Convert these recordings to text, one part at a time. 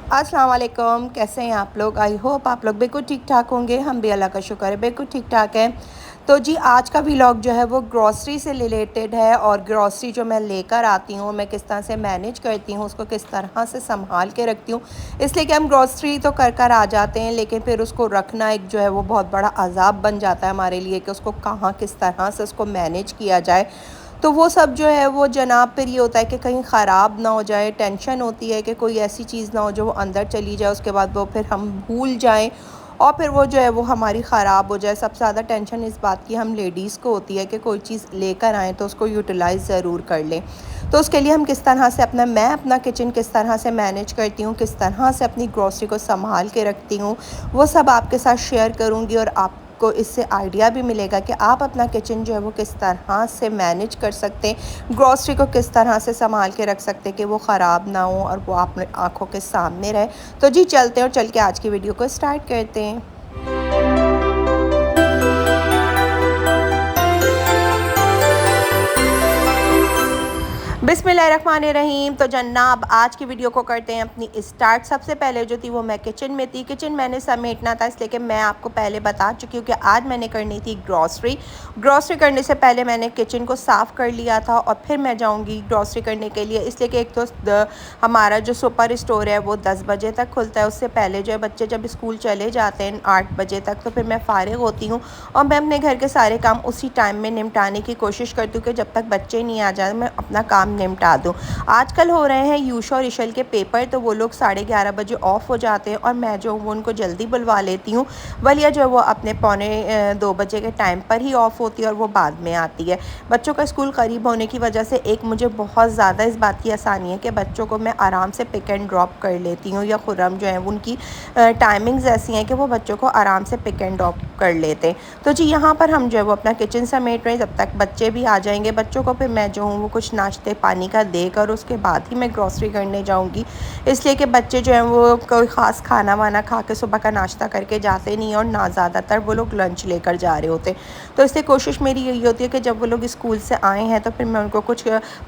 अस्सलाम वालेकुम, कैसे हैं आप लोग। आई होप आप लोग बिल्कुल ठीक ठाक होंगे। हम भी अल्लाह का शुक्र है बिल्कुल ठीक ठाक हैं। तो जी आज का व्लॉग जो है वो ग्रॉसरी से रिलेटेड है, और ग्रॉसरी जो मैं लेकर आती हूँ, मैं किस तरह से मैनेज करती हूँ, उसको किस तरह से संभाल के रखती हूँ। इसलिए कि हम ग्रॉसरी तो कर कर आ जाते हैं, लेकिन फिर उसको रखना एक जो है वो बहुत बड़ा अज़ाब बन जाता है हमारे लिए, कि उसको कहाँ किस तरह से उसको मैनेज किया जाए। तो वो सब जो है वो जनाब फिर ये होता है कि कहीं ख़राब ना हो जाए, टेंशन होती है कि कोई ऐसी चीज़ ना हो जो वो अंदर चली जाए, उसके बाद वो फिर हम भूल जाएं और फिर वो जो है वो हमारी ख़राब हो जाए। सबसे ज़्यादा टेंशन इस बात की हम लेडीज़ को होती है कि कोई चीज़ लेकर आएँ तो उसको यूटिलाइज़ ज़रूर कर लें। तो उसके लिए हम किस तरह से मैं अपना किचन किस तरह से मैनेज करती हूँ, किस तरह से अपनी ग्रॉसरी को संभाल के रखती हूँ, वो सब आपके साथ शेयर करूँगी। और आपको इससे आइडिया भी मिलेगा कि आप अपना किचन जो है वो किस तरह से मैनेज कर सकते हैं, ग्रॉसरी को किस तरह से संभाल के रख सकते हैं कि वो ख़राब ना हो और वो आप आँखों के सामने रहे। तो जी चलते हैं और चल के आज की वीडियो को स्टार्ट करते हैं। बिस्मिल्लाहिर्रहमानिर्रहीम। तो जनाब आज की वीडियो को करते हैं अपनी स्टार्ट। सबसे पहले जो थी वो मैं किचन में थी। किचन मैंने समेटना था, इसलिए कि मैं आपको पहले बता चुकी हूँ कि आज मैंने करनी थी ग्रॉसरी। ग्रॉसरी करने से पहले मैंने किचन को साफ़ कर लिया था और फिर मैं जाऊँगी ग्रॉसरी करने के लिए। इसलिए कि एक तो हमारा जो सुपर स्टोर है वो 10 बजे तक खुलता है। उससे पहले जो है बच्चे जब स्कूल चले जाते हैं 8 बजे तक, तो फिर मैं फ़ारिग होती हूँ और मैं अपने घर के सारे काम उसी टाइम में निपटाने की कोशिश करती हूँ कि जब तक बच्चे नहीं आ जाए मैं अपना काम निपटा दूँ। आजकल हो रहे हैं यूशा और इशल के पेपर, तो वो लोग 11:30 बजे ऑफ़ हो जाते हैं और मैं जो वो उनको जल्दी बुलवा लेती हूँ। वलिया जो है वो अपने 2 बजे के टाइम पर ही ऑफ़ होती है और वो बाद में आती है। बच्चों का स्कूल करीब होने की वजह से एक मुझे बहुत ज़्यादा इस बात की आसानी है कि बच्चों को मैं आराम से पिक एंड ड्रॉप कर लेती हूँ, या खुर्रम जो है उनकी टाइमिंग्स ऐसी हैं कि वो बच्चों को आराम से पिक एंड ड्रॉप कर लेते हैं। तो जी यहाँ पर हम जो है वो अपना किचन समेट रहे हैं, जब तक बच्चे भी आ जाएंगे। बच्चों को फिर मैं जो हूँ वो कुछ नाश्ते पानी का देकर उसके बाद ही मैं ग्रॉसरी करने जाऊँगी, इसलिए कि बच्चे जो हैं वो कोई ख़ास खाना वाना खा के सुबह का नाश्ता करके जाते नहीं, और ना ज़्यादातर वो लोग लंच लेकर जा रहे होते। तो इसलिए कोशिश मेरी यही होती है कि जब वो लोग स्कूल से आए हैं तो फिर मैं उनको कुछ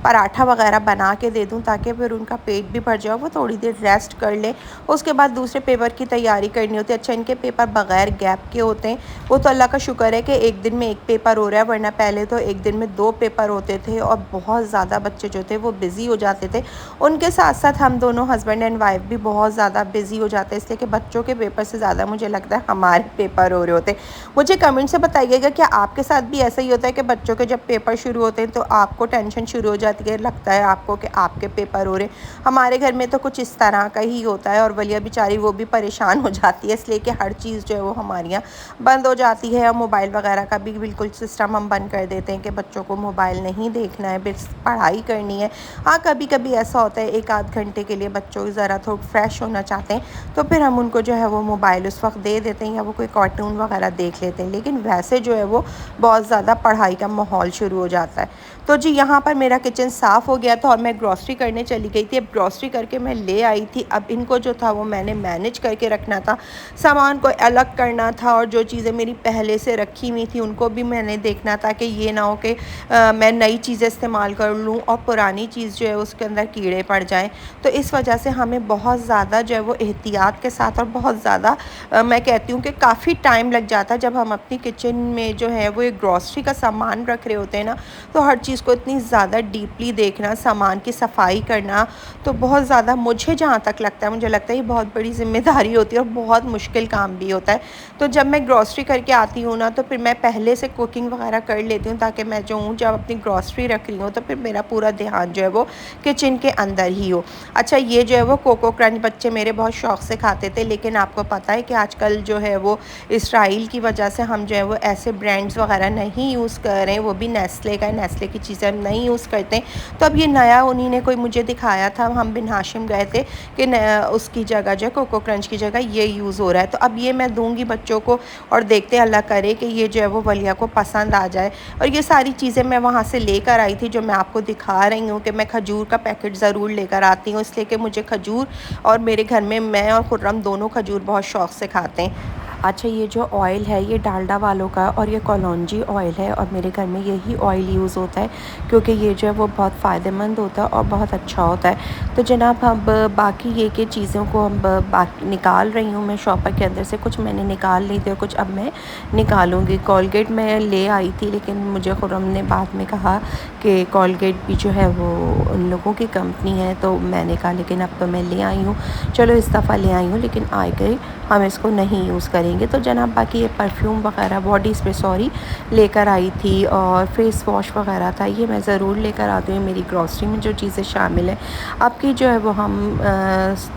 पराठा वगैरह बना के दे दूँ, ताकि फिर उनका पेट भी भर जाए, वो थोड़ी देर रेस्ट कर लें। उसके बाद दूसरे पेपर की तैयारी करनी होती है। अच्छा, इनके पेपर बग़ैर गैप के होते हैं। वो तो अल्लाह का शुक्र है कि एक दिन में एक पेपर हो रहा है, वरना पहले तो एक दिन में 2 पेपर होते थे और बहुत ज़्यादा बच्चे जो थे वो बिज़ी हो जाते थे। उनके साथ साथ हम दोनों हस्बैंड एंड वाइफ भी बहुत ज़्यादा बिज़ी हो जाते हैं, इसलिए कि बच्चों के पेपर से ज़्यादा मुझे लगता है हमारे पेपर हो रहे होते। मुझे कमेंट से बताइएगा कि आपके साथ भी ऐसा ही होता है कि बच्चों के जब पेपर शुरू होते हैं तो आपको टेंशन शुरू हो जाती है, लगता है आपको कि आपके पेपर हो रहे। हमारे घर में तो कुछ इस तरह का ही होता है, और वलिया बेचारी वो भी परेशान हो जाती है, इसलिए कि हर चीज़ जो है वो हमारे यहाँ बंद हो जाती है। और मोबाइल वगैरह का भी बिल्कुल सिस्टम हम बंद कर देते हैं कि बच्चों को मोबाइल नहीं देखना है, बस पढ़ाई करनी है। हाँ, कभी कभी ऐसा होता है 1 आध घंटे के लिए बच्चों ज़रा थोड़ा फ्रेश होना चाहते हैं, तो फिर हम उनको जो है वो मोबाइल उस वक्त दे देते हैं, या वो कोई कार्टून वगैरह देख लेते हैं। लेकिन वैसे जो है वो बहुत ज़्यादा पढ़ाई का माहौल शुरू हो जाता है। तो जी यहाँ पर मेरा किचन साफ़ हो गया था और मैं ग्रॉसरी करने चली गई थी। अब ग्रॉसरी करके मैं ले आई थी। अब इनको जो था वो मैंने मैनेज करके रखना था, सामान को अलग करना था, और जो चीज़ें मेरी पहले से रखी हुई थी उनको भी मैंने देखना था कि ये ना हो कि मैं नई चीज़ें इस्तेमाल कर लूँ और पुरानी चीज़ जो है उसके अंदर कीड़े पड़ जाएं। तो इस वजह से हमें बहुत ज़्यादा जो है वो एहतियात के साथ, और बहुत ज़्यादा मैं कहती हूँ कि काफ़ी टाइम लग जाता है जब हम अपनी किचन में जो है वो एक ग्रॉसरी का सामान रख रहे होते हैं ना, तो हर चीज़ को इतनी ज़्यादा डीपली देखना, सामान की सफाई करना, तो बहुत ज़्यादा मुझे जहाँ तक लगता है, मुझे लगता है ये बहुत बड़ी ज़िम्मेदारी होती है और बहुत मुश्किल काम भी होता है। तो जब मैं ग्रॉसरी करके आती हूँ ना, तो फिर मैं पहले से कुकिंग वगैरह कर लेती हूँ, ताकि मैं जो हूँ जब अपनी ग्रॉसरी रख रही हूँ तो फिर मेरा पूरा ध्यान जो है वो किचन के अंदर ही हो। अच्छा, ये जो है वो कोको क्रंच बच्चे मेरे बहुत शौक़ से खाते थे, लेकिन आपको पता है कि आजकल जो है वो इसराइल की वजह से हम जो है वो ऐसे ब्रांड्स वगैरह नहीं यूज़ कर रहे हैं। वो भी नेस्ले का, नेस्ले की चीज़ें हम नहीं यूज़ करते। तो अब ये नया उन्हीं ने कोई मुझे दिखाया था, हम बिन हाशिम गए थे, कि उसकी जगह जो है कोको क्रंच की जगह ये यूज़ हो रहा है। तो अब ये मैं दूँगी बच्चों को, और देखते हैं अल्लाह करे कि ये जो है वो वलिया को पसंद आ जाए। और ये सारी चीज़ें मैं वहाँ से लेकर आई थी, जो मैं आपको दिखा रही हूँ कि मैं खजूर का पैकेट ज़रूर लेकर आती हूँ, इसलिए कि मुझे खजूर, और मेरे घर में मैं और खुर्रम दोनों खजूर बहुत शौक़ से खाते हैं। अच्छा, ये जो ऑयल है ये डालडा वालों का और ये कॉलौंजी ऑयल है और मेरे घर में यही ऑयल यूज़ होता है क्योंकि ये जो है वो बहुत फ़ायदेमंद होता है और बहुत अच्छा होता है। तो जनाब हम बाकी ये कि चीज़ों को हम बाकी निकाल रही हूँ मैं शॉपर के अंदर से, कुछ मैंने निकाल ली थी और कुछ अब मैं निकालूँगी। कोलगेट मैं ले आई थी लेकिन मुझे खुर्रम ने बाद में कहा कि कोलगेट भी जो है वो उन लोगों की कंपनी है, तो मैंने कहा लेकिन अब तो मैं ले आई हूँ, चलो इस दफ़ा ले आई हूँ लेकिन आगे हम इसको नहीं यूज़ करेंगे। तो जनाब बाकी ये परफ्यूम वगैरह बॉडी स्प्रे सॉरी लेकर आई थी और फेस वॉश वगैरह था, ये मैं ज़रूर लेकर आती हूँ। मेरी ग्रॉसरी में जो चीज़ें शामिल हैं अब की जो है वो हम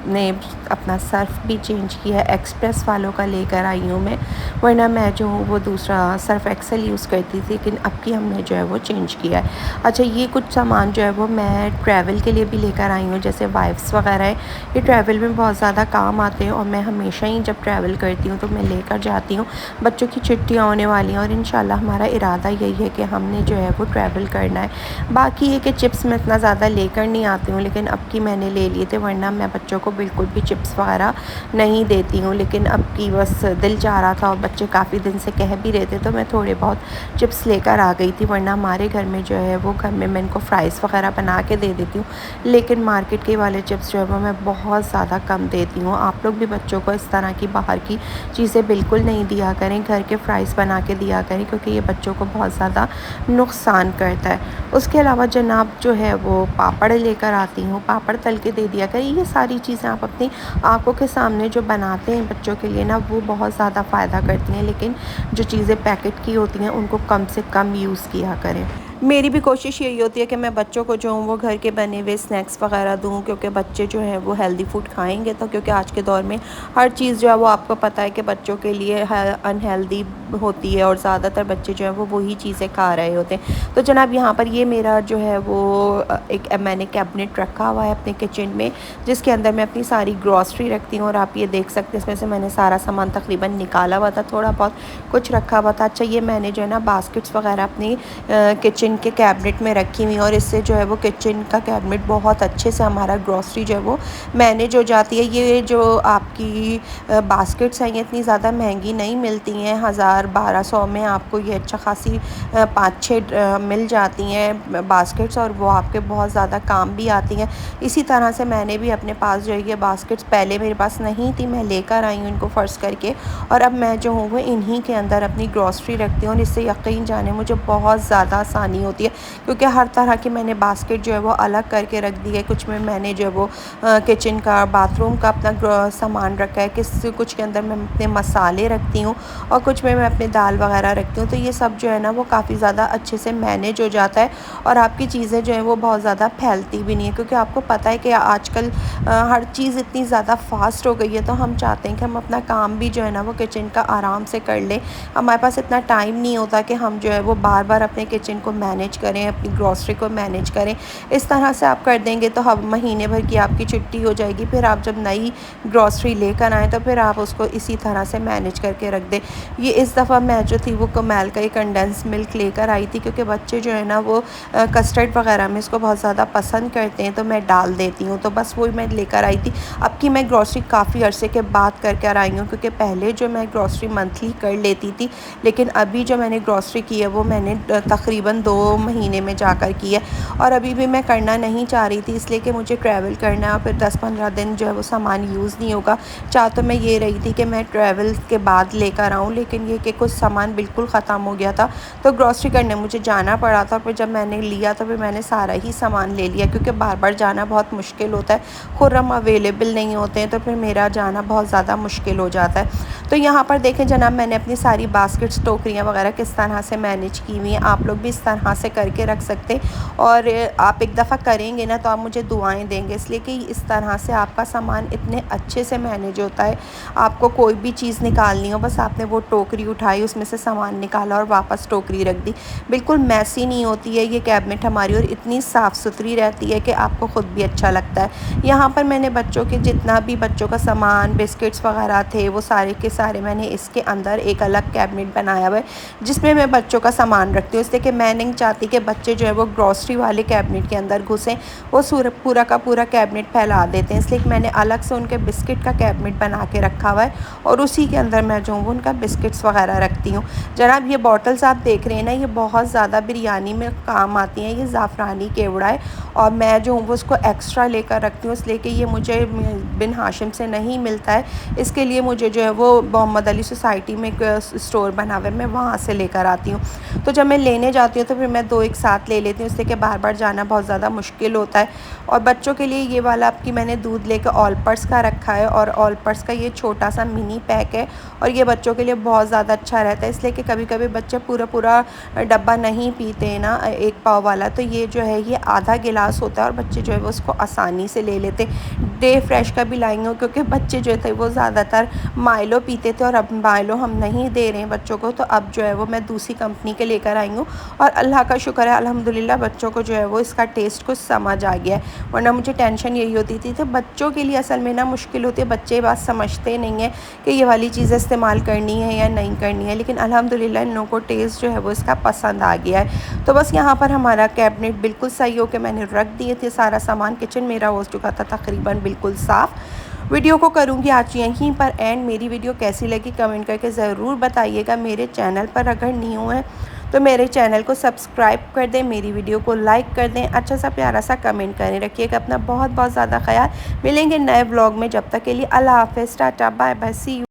ने अपना सर्फ़ भी चेंज किया है, एक्सप्रेस वालों का लेकर आई हूँ मैं, वरना मैं जो हूँ वो दूसरा सर्फ़ एक्सेल यूज़ करती थी लेकिन अब की हमने जो है वो चेंज किया है। अच्छा, ये कुछ सामान जो है वो मैं ट्रैवल के लिए भी लेकर आई हूँ, जैसे वाइप्स वगैरह है, ये ट्रैवल में बहुत ज़्यादा काम आते हैं और मैं हमेशा ही जब ट्रैवल करती हूँ तो मैं लेकर जाती हूँ। बच्चों की छुट्टियाँ होने वाली हैं और इंशाल्लाह हमारा इरादा यही है कि हमने जो है वो ट्रैवल करना है। बाकी ये कि चिप्स मैं इतना ज़्यादा लेकर नहीं आती हूँ लेकिन अब की मैंने ले लिए थे, वरना मैं बच्चों को बिल्कुल भी चिप्स वगैरह नहीं देती हूँ, लेकिन अब की बस दिल चाह रहा था और बच्चे काफ़ी दिन से कह भी रहे थे तो मैं थोड़े बहुत चिप्स लेकर आ गई थी। वरना हमारे घर में जो है वो घर में मैं इनको फ्राइज़ वगैरह बना के दे देती हूँ, लेकिन मार्केट के वाले चिप्स जो है वो मैं बहुत ज़्यादा कम देती हूँ। आप लोग भी बच्चों को इस तरह की बाहर की चीज़ें बिल्कुल नहीं दिया करें, घर के फ्राइज़ बना के दिया करें क्योंकि ये बच्चों को बहुत ज़्यादा नुकसान करता है। उसके अलावा जनाब जो है वो पापड़ लेकर आती हूँ, पापड़ तल के दे दिया करें। ये सारी चीज़ें आप अपनी आँखों के सामने जो बनाते हैं बच्चों के लिए ना, वो बहुत ज़्यादा फ़ायदा करती हैं, लेकिन जो चीज़ें पैकेट की होती हैं उनको कम से कम यूज़ किया करें। मेरी भी कोशिश यही होती है कि मैं बच्चों को जो हूँ वो घर के बने हुए स्नैक्स वगैरह दूँ, क्योंकि बच्चे जो हैं वो हेल्दी फूड खाएंगे तो, क्योंकि आज के दौर में हर चीज़ जो है वो आपको पता है कि बच्चों के लिए अनहेल्दी होती है और ज़्यादातर बच्चे जो हैं वो वही चीज़ें खा रहे होते हैं। तो जनाब यहाँ पर ये मेरा जो है वो एक मैंने कैबिनेट रखा हुआ है अपने किचन में, जिसके अंदर मैं अपनी सारी ग्रॉसरी रखती हूँ और आप ये देख सकते हैं इसमें से मैंने सारा सामान तकरीबन निकाला हुआ था, थोड़ा बहुत कुछ रखा हुआ था। अच्छा, ये मैंने जो है ना बास्केट्स वगैरह अपनी किचन के कैबिनेट में रखी हुई, और इससे जो है वो किचन का कैबिनेट बहुत अच्छे से हमारा ग्रॉसरी जो है वो मैनेज हो जाती है। ये जो आपकी बास्केट्स हैं ये इतनी ज़्यादा महंगी नहीं मिलती हैं, 1000-1200 में आपको ये अच्छा खासी 5-6 मिल जाती हैं बास्केट्स, और वो आपके बहुत ज़्यादा काम भी आती हैं। इसी तरह से मैंने भी अपने पास जो है ये बास्केट्स पहले मेरे पास नहीं थी, मैं लेकर आई हूँ इनको फ़र्श करके, और अब मैं जो हूँ वो इन्हीं के अंदर अपनी ग्रॉसरी रखती हूँ और इससे यकीन जाने मुझे बहुत ज़्यादा आसानी होती है, क्योंकि हर तरह की मैंने बास्केट जो है वो अलग करके रख दी है। कुछ में मैंने जो है वो किचन का बाथरूम का अपना सामान रखा है, कुछ के अंदर मैं अपने मसाले रखती हूँ और कुछ में मैं अपने दाल वगैरह रखती हूँ। तो ये सब जो है ना वो काफ़ी ज़्यादा अच्छे से मैनेज हो जाता है और आपकी चीज़ें जो हैं वो बहुत ज़्यादा फैलती भी नहीं है, क्योंकि आपको पता है कि आजकल हर चीज़ इतनी ज़्यादा फास्ट हो गई है, तो हम चाहते हैं कि हम अपना काम भी जो है ना वो किचन का आराम से कर लें। हमारे पास इतना टाइम नहीं होता कि हम जो है वो बार बार अपने किचन को मैनेज करें, अपनी ग्रॉसरी को मैनेज करें। इस तरह से आप कर देंगे तो हम महीने भर की आपकी छुट्टी हो जाएगी, फिर आप जब नई ग्रॉसरी लेकर आएँ तो फिर आप उसको इसी तरह से मैनेज करके रख दें। ये इस दफ़ा मैं जो थी वो कमाल का एक कंडेंस मिल्क लेकर आई थी, क्योंकि बच्चे जो है ना वो कस्टर्ड वगैरह में इसको बहुत ज़्यादा पसंद करते हैं, तो मैं डाल देती हूँ, तो बस वही मैं लेकर आई थी। अब की मैं ग्रॉसरी काफ़ी अरसे के बाद कर आई हूँ, क्योंकि पहले जो मैं ग्रॉसरी मंथली कर लेती थी, लेकिन अभी जो मैंने ग्रॉसरी की है वो मैंने तकरीबन 2 महीने में जाकर की है, और अभी भी मैं करना नहीं चाह रही थी, इसलिए कि मुझे ट्रैवल करना है और फिर 10-15 दिन जो है वो सामान यूज़ नहीं होगा। चाह तो मैं ये रही थी कि मैं ट्रैवल के बाद लेकर आऊँ, लेकिन ये कि कुछ सामान बिल्कुल ख़त्म हो गया था तो ग्रॉसरी करने मुझे जाना पड़ा था। फिर जब मैंने लिया तो फिर मैंने सारा ही सामान ले लिया, क्योंकि बार बार जाना बहुत मुश्किल होता है, खुर्रम अवेलेबल नहीं होते हैं, तो फिर मेरा जाना बहुत ज़्यादा मुश्किल हो जाता है। तो यहाँ पर देखें जनाब, मैंने अपनी सारी बास्केट्स टोकरियाँ वगैरह किस तरह से मैनेज की हुई हैं। आप लोग भी इस तरह से करके रख सकते हैं, और आप एक दफ़ा करेंगे ना तो आप मुझे दुआएं देंगे, इसलिए कि इस तरह से आपका सामान इतने अच्छे से मैनेज होता है। आपको कोई भी चीज़ निकालनी हो, बस आपने वो टोकरी उठाई, उसमें से सामान निकाला और वापस टोकरी रख दी, बिल्कुल मैसी नहीं होती है ये कैबिनेट हमारी, और इतनी साफ़ सुथरी रहती है कि आपको ख़ुद भी अच्छा लगता है। यहाँ पर मैंने बच्चों के जितना भी बच्चों का सामान बिस्किट्स वगैरह थे वो सारे के सारे मैंने इसके अंदर एक अलग कैबिनेट बनाया हुआ है जिसमें मैं बच्चों का सामान रखती हूँ, इसलिए कि मैं नहीं चाहती कि बच्चे जो है वो ग्रॉसरी वाले कैबिनेट के अंदर घुसें, वो पूरा का पूरा कैबिनेट फैला देते हैं। इसलिए मैंने अलग से उनके बिस्किट का कैबिनेट बना के रखा हुआ है और उसी के अंदर मैं जो हूँ उनका बिस्किट्स वगैरह रखती हूँ। जनाब ये बॉटल्स आप देख रहे हैं ना, ये बहुत ज़्यादा बिरयानी में काम आती हैं। ये ज़ाफ़रानी केवड़ा है और मैं जो हूँ वो उसको एक्स्ट्रा लेकर रखती हूँ, इसलिए कि ये मुझे बिन हाशिम से नहीं मिलता है। इसके लिए मुझे जो है वो मोहम्मद अली सोसाइटी में एक स्टोर बना हुआ है, मैं वहाँ से लेकर आती हूँ। तो जब मैं लेने जाती हूँ तो फिर मैं 2 एक साथ ले लेती हूँ, इसलिए कि बार बार जाना बहुत ज़्यादा मुश्किल होता है। और बच्चों के लिए ये वाला आपकी मैंने दूध लेकर ऑलपर्स का रखा है और ऑलपर्स का ये छोटा सा मिनी पैक है और ये बच्चों के लिए बहुत ज़्यादा अच्छा रहता है, इसलिए कि कभी कभी बच्चे पूरा डब्बा नहीं पीते हैं ना 1 पाव वाला, तो ये जो है ये आधा गिलास होता है और बच्चे जो है वो उसको आसानी से ले लेते। डे फ्रेश का भी लाएंगे क्योंकि बच्चे जो थे वो ज़्यादातर माइलो पीते थे और अब माइलो हम नहीं दे रहे हैं बच्चों को, तो अब जो है वो मैं दूसरी कंपनी के लेकर आई हूँ और अल्लाह का शुक्र है अल्हम्दुलिल्लाह बच्चों को जो है वो इसका टेस्ट कुछ समझ आ गया है। वरना मुझे टेंशन यही होती थी, तो बच्चों के लिए असल में ना मुश्किल होती है, बच्चे बात समझते नहीं हैं कि ये वाली चीज़ें इस्तेमाल करनी है या नहीं करनी है, लेकिन अल्हम्दुलिल्लाह इन लोगों को टेस्ट जो है वो इसका पसंद आ गया है। तो बस यहाँ पर हमारा कैबिनेट बिल्कुल सही हो के मैंने रख दिए थे, सारा सामान किचन मेरा हो चुका था तकरीबन बिल्कुल साफ़। वीडियो को करूँगी आज यहीं पर एंड। मेरी वीडियो कैसी लगी कमेंट करके ज़रूर बताइएगा। मेरे चैनल पर अगर न्यू है तो मेरे चैनल को सब्सक्राइब कर दें, मेरी वीडियो को लाइक कर दें, अच्छा सा प्यारा सा कमेंट करें। रखिएगा अपना बहुत बहुत ज़्यादा ख्याल। मिलेंगे नए व्लॉग में, जब तक के लिए अल्लाह हाफ़िज़, tata bye bye, see you.